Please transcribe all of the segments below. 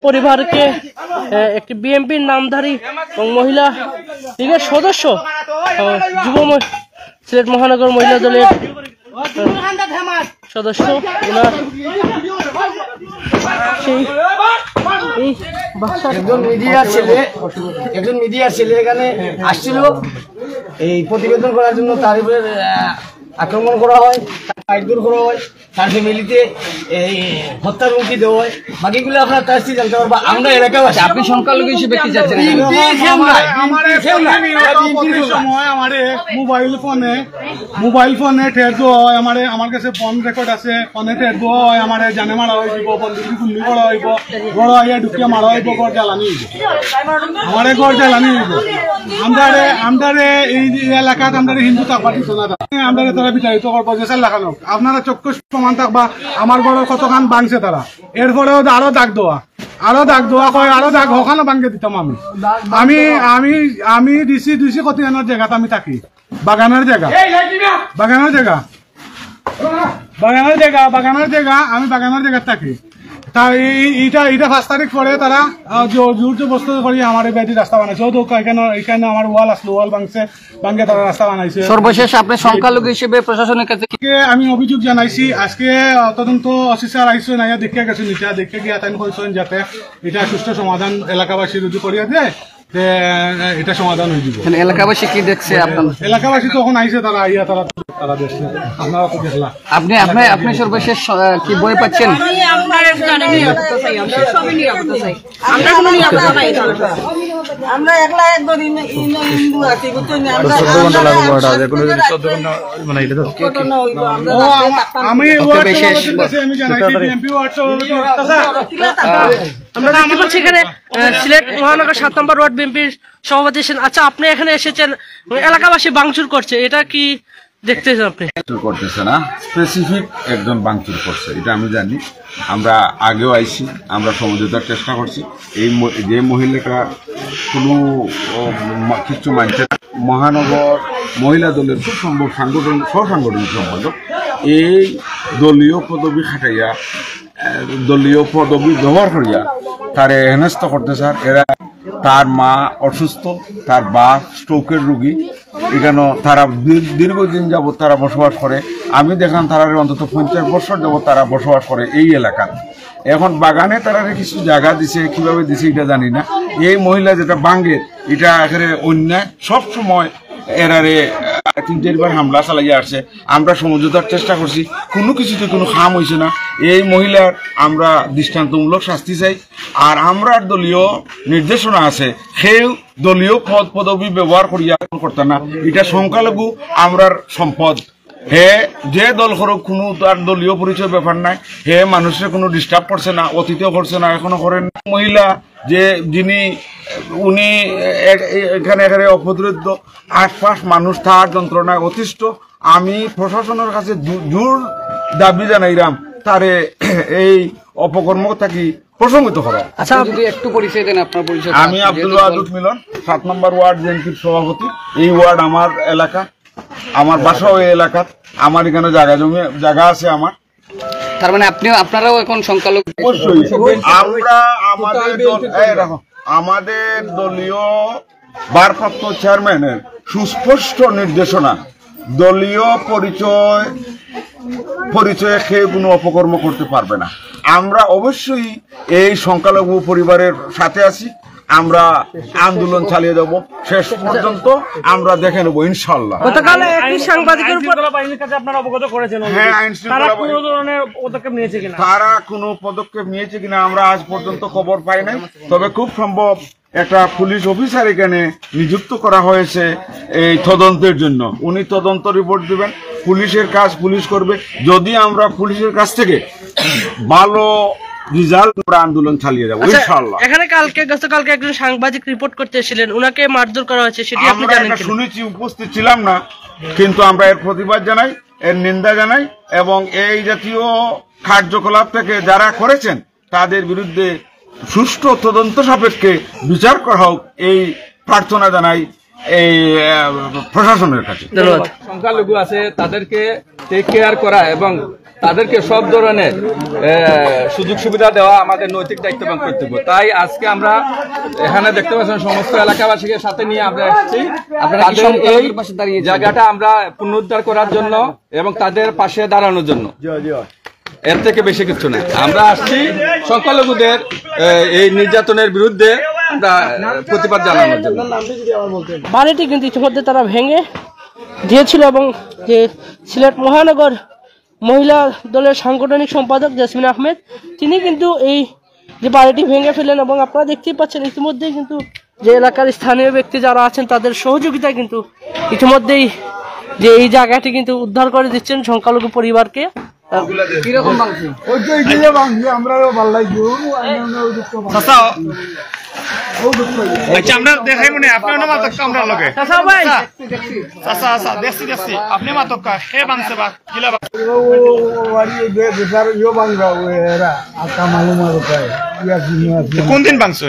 পরিবারকে একটি বিএনপির নামধারী এবং মহিলা লীগের সদস্য যুব সিলেট মহানগর মহিলা দলের সদস্য একজন মিডিয়ার ছেলে এখানে আসছিল এই প্রতিবেদন করার জন্য তার উপরে আক্রমণ করা হয়, মারধর করা হয়, তার ফ্যামিলিতে এই হত্যার হুমকি দেওয়া হয়। বাকিগুলো আপনার কাছ থেকে জানতে পারবো। আমরা এলাকাবাসী, আপনি সংখ্যালঘু হিসেবে কি চাচ্ছেন? মোবাইল ফোনে ঠের দেওয়া হয়, আমার কাছে ফোন রেকর্ড আছে, ফোনে ঠের দেওয়া হয়, আমার জানে মারা হয়ে যাব, বন্ধুকে গুলি করা হইব, বড় হইয়া ঢুকিয়া মারা হইব, ঘর জ্বালানি হইব, আমার ঘর জ্বালানি হইব। আমরা এই এলাকাত আমরা হিন্দু থাকবা দিত না, আমরা তারা বিতাড়িত করবো যে লাগানো। আপনারা চক্ষু প্রমাণ থাকবা আমার ঘরের কতখান ভাঙছে তারা, এরপরেও আরো দাগ দেওয়া কয়, আরো দাগ হখানো ভাঙে দিতাম আমি দিছি কতিখানোর জায়গাতে আমি থাকি, বাগানের জায়গা আমি বাগানের জায়গা থাকি। তা এইটা 5 তারিখ পরে তারা জোর জবরদস্তি করি আমার বেদি রাস্তা বানাইছে। এখানে আমার ওয়াল আসলো, ওয়াল ভাঙে তারা রাস্তা বানাইছে। সর্বশেষ আপনি সংখ্যালঘু হিসেবে প্রশাসনের কাছে আমি অভিযোগ জানাইছি। আজকে তদন্ত অফিসার আইসো না, দেখে গেছেন, এটা দেখে গিয়ে তাই কইছেন যাতে এটা সুষ্ঠু সমাধান এলাকাবাসী রুজু করিয়া দেয়, এটা সমাধান হয়ে যাব। এলাকাবাসী কি দেখছে? এলাকাবাসী তখন আইসে, তারা আইয়া তারা দেখছে, আপনারা তো দেখলাম। আপনি সর্বশেষ কি বই পাচ্ছেন? আমরা একলা একবার হিন্দু আছি, আমি সেখানে সিলেট মহানগর 7 নম্বর ওয়ার্ড বিএনপির সভাপতি। আচ্ছা, আপনি এখানে এসেছেন, এলাকাবাসী ভাঙচুর করছে, এটা কি দেখতেছেন? আপনি করতেছে না, স্পেসিফিক একজন ভাঙচুর করছে, এটা আমি জানি। আমরা আগেও আইছি, আমরা সমঝোতার চেষ্টা করছি। এই যে মহিলাটা কোনো কিছু মানছে না। মহানগর মহিলা দলের খুব সম্ভব সাংগঠনিক সম্পাদক এই দলীয় পদবি খাটাইয়া, দলীয় পদবি ব্যবহার করিয়া তারে হেনস্থ করতে স্যার। এরা, তার মা অসুস্থ, তার বাপ স্ট্রোকের রোগী, এখানে তারা দীর্ঘদিন যাবৎ তারা বসবাস করে। আমি দেখলাম তারা অন্তত 50 বছর যাবৎ তারা বসবাস করে এই এলাকায়। এখন বাগানে তারা কিছু জায়গা দিছে, কিভাবে দিছে এটা জানি না। এই মহিলা যেটা ভাঙ্গে, এটা এখানে অন্যায়। সবসময় এরারে 3-4বার হামলা চালাইয়া আসছে। আমরা সমঝোতার চেষ্টা করছি, কোনো কিছুতে কোনো খাম হয়েছে না। এই মহিলার আমরা দৃষ্টান্তমূলক শাস্তি চাই। আর আমরা দলীয় নির্দেশনা আছে, সেই দলীয় পদবি ব্যবহার করিয়া করতে না। এটা সংখ্যালঘু আমরার সম্পদ। হে যে দল করুক, কোনো তার দলীয় পরিচয় ব্যাপার নাই। হে মানুষের কোনো ডিস্টার্ব করছে না, অতীতেও করছে না, এখনো করেন। মহিলা যিনি উনি এখানে অপদ্রব্য, আশপাশ মানুষ তার যন্ত্রণায় অতিষ্ঠ। আমি প্রশাসনের কাছে জোর দাবি জানাইলাম তারে এই অপকর্ম থাকি প্রশমিত করা। আচ্ছা, যদি একটু পরিচয় দেন আপনার পরিচয়। আমি আব্দুল ওয়াদুদ মিলন, 7 নম্বর ওয়ার্ড বিএনপির সভাপতি। এই ওয়ার্ড আমার এলাকা, আমার বাসাও এই এলাকা, আমার এখানে জায়গা আছে আমার। তার মানে আপনারাও এখন সংখ্যালঘু? অবশ্যই। আমরা আমাদের দলীয় ভারপ্রাপ্ত চেয়ারম্যানের সুস্পষ্ট নির্দেশনা, দলীয় পরিচয়ে খেয়ে কোনো অপকর্ম করতে পারবে না। আমরা অবশ্যই এই সংখ্যালঘু পরিবারের সাথে আছি। আমরা আন্দোলন চালিয়ে যাব শেষ পর্যন্ত, আমরা দেখে নেবো ইনশাল্লাহ। গতকাল একটি সাংবাদিকের উপর বাহিনীর কাছে আপনারা অবগত করেছেন, হ্যাঁ, তারা কোনো ধরনের পদক্ষেপ নিয়েছে কিনা? তারা কোনো পদক্ষেপ নিয়েছে কিনা আমরা আজ পর্যন্ত খবর পাই নাই। তবে খুব সম্ভব একটা পুলিশ অফিসার এখানে নিযুক্ত করা হয়েছে এই তদন্তের জন্য। উনি তদন্ত রিপোর্ট দিবেন, পুলিশের কাজ পুলিশ করবে। যদি আমরা পুলিশের কাছ থেকে ভালো রিজাল্ট, আমরা আন্দোলন চালিয়ে যাবো ইনশাআল্লাহ। এখানে গতকালকে একজন সাংবাদিক রিপোর্ট করতে এসেছিলেন, উনাকে মারধর করা হয়েছে, সেটি আপনি জানেন? শুনেছি, উপস্থিত ছিলাম না, কিন্তু আমরা এর প্রতিবাদ জানাই, এর নিন্দা জানাই, এবং এই জাতীয় কার্যকলাপ থেকে যারা করেছেন তাদের বিরুদ্ধে সুষ্ঠু তদন্ত সাপেক্ষে বিচার করা হোক এই প্রার্থনা জানাই। এই প্রশাসনের কাছে। ধন্যবাদ। সংখ্যালঘু আছে তাদেরকে টেক কেয়ার করা এবং তাদেরকে সব ধরনের সুযোগ সুবিধা দেওয়া আমাদের নৈতিক দায়িত্ব এবং কর্তব্য। তাই আজকে আমরা এখানে দেখতে পাচ্ছেন সমস্ত এলাকাবাসীকে সাথে নিয়ে আমরা এসেছি তাদের এই জায়গাটা আমরা পুনরুদ্ধার করার জন্য এবং তাদের পাশে দাঁড়ানোর জন্য। এর থেকে বেশি কিছু না। আমরা আসছি সংখ্যালঘুদের এই নির্যাতনের বিরুদ্ধে আমরা প্রতিবাদ জানানোর জন্য। বাড়িটি কিন্তু ইতিমধ্যে তারা ভেঙে দিয়েছিল এবং যে সিলেট মহানগর মহিলা দলের সাংগঠনিক সম্পাদক জেসমিন আহমেদ তিনি কিন্তু এই যে বাড়িটি ভেঙে ফেলেন এবং আপনারা দেখতেই পাচ্ছেন ইতিমধ্যেই কিন্তু যে এলাকার স্থানীয় ব্যক্তি যারা আছেন তাদের সহযোগিতায় কিন্তু ইতিমধ্যেই যে এই জায়গাটি কিন্তু উদ্ধার করে দিচ্ছেন সংখ্যালঘু পরিবারকে। কিরকম ভাঙছে? আচ্ছা আমরা দেখাই মনে আপনি না মাতক আমরা লগে চাচা ভাই আচ্ছা আচ্ছা দেখছি দেখছি আপনি মাতক হে বানছে বা কিলা কোন দিন বানছে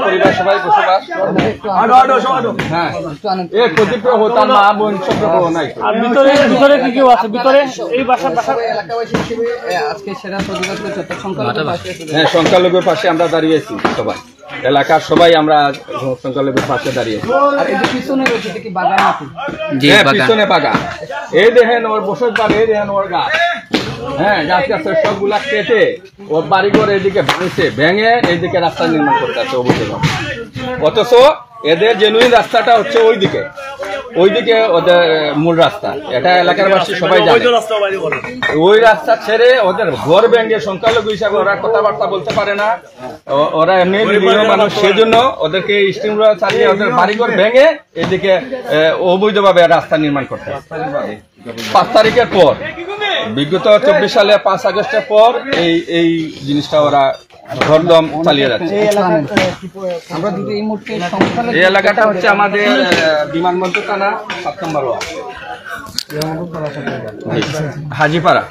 পরিবার সবাই বসবাস হ্যাঁ মা বোন সব নাই। ভিতরে কি কেউ আছে ভিতরে এই বাসা এলাকাবাসী হিসেবে আজকে সেরা প্রতিবাদ করছে তো হ্যাঁ সংখ্যালঘুর পাশে আমরা দাঁড়িয়েছি সবাই এলাকার সবাই আমরা সংখ্যালঘুর পাশে দাঁড়িয়েছি। আর এই যে পিছনে রয়েছে কি বাগান নাকি? হ্যাঁ পিছনে বাগান এই দেখেন ওর বসত বাড়ি এই দেখেন ওর গাছ হ্যাঁ গাছ গাছের সবগুলা কেটে ওর বাড়িঘর এদিকে ভাঙছে ভেঙে এইদিকে রাস্তা নির্মাণ করতে আছে অবৈধ। অথচ এদের জেনুইন রাস্তাটা হচ্ছে ওইদিকে ওদের মূল রাস্তা। এটা এলাকার বাসী সবাই জানে। ওই রাস্তা ছেড়ে ওদের ঘর ভেঙে সংখ্যালঘু হিসাবে ওরা কথাবার্তা বলতে পারে না। ওরা এমনি বিভিন্ন মানুষ সেজন্য ওদেরকে স্টিম রোড চালিয়ে ওদের বাড়িঘর ভেঙে এদিকে অবৈধভাবে রাস্তা নির্মাণ করতে। 5 তারিখের পর বিগত 24 সালে 5 আগস্টের পর এই জিনিসটা ওরা ধরদম চালিয়ে যাচ্ছে। আমরা যদি এই মুহূর্তে এই এলাকাটা হচ্ছে আমাদের বিমানবন্দর থানা 7 নম্বর ওয়ার্ড হাজিপাড়া।